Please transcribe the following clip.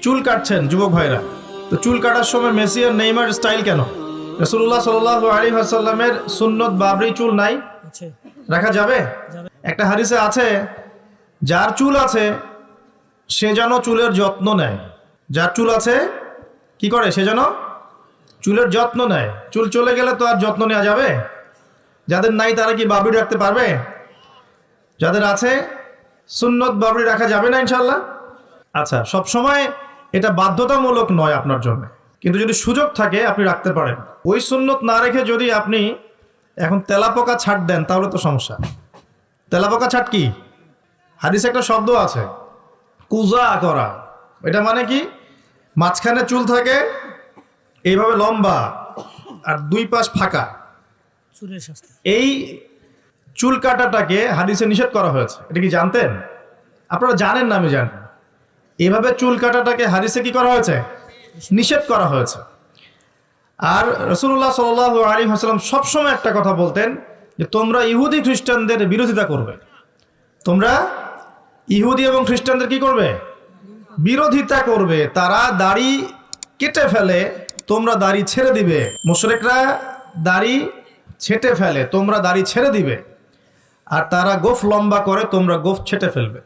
চুল কাটছেন যুবক ভাইরা, তো চুল কাটার সময় মেসি আর নেইমার স্টাইল কেন? রাসূলুল্লাহ সাল্লাল্লাহু আলাইহি ওয়াসাল্লামের সুন্নত বাবরি চুল নাই, রাখা যাবে? একটা হাদিসে আছে যার চুল আছে সে যেন চুলের যত্ন নেয়। যার চুল আছে কি করে? সে যেন চুলের যত্ন নেয়। চুল চলে গেলে তো আর যত্ন নেওয়া যাবে? যাদের নাই তারা কি বাবরি রাখতে পারবে? যাদের আছে সুন্নত বাবরি রাখা যাবে না ইনশাল্লাহ? আচ্ছা, সব সময় এটা বাধ্যতামূলক নয় আপনার জন্য, কিন্তু যদি সুযোগ থাকে আপনি রাখতে পারেন। ওই সুন্নত না রেখে যদি আপনি এখন তেলাপোকা ছাট দেন তাহলে তো সমস্যা। তেলাপোকা ছাট কি? হাদিসে একটা শব্দ আছে, কুজা করা। এটা মানে কি? মাঝখানে চুল থাকে এইভাবে লম্বা আর দুই পাশ ফাঁকা। এই চুল কাটাটাকে হাদিসে নিষেধ করা হয়েছে। এটা কি জানতেন? আপনারা জানেন না, আমি জানি। এভাবে চুল কাটাটাকে হাদিসে কি করা হয়েছে? নিষেধ করা হয়েছে। আর রাসূলুল্লাহ সাল্লাল্লাহু আলাইহি ওয়াসাল্লাম সবসময় একটা কথা বলতেন যে তোমরা ইহুদি খ্রিস্টানদের বিরোধিতা করবে। তোমরা ইহুদি এবং খ্রিস্টানদের কি করবে? বিরোধিতা করবে। তারা দাড়ি কেটে ফেলে, তোমরা দাড়ি ছেড়ে দিবে। মুশরিকরা দাড়ি ছেটে ফেলে, তোমরা দাড়ি ছেড়ে দিবে। আর তারা গোফ লম্বা করে, তোমরা গোফ ছেটে ফেলবে।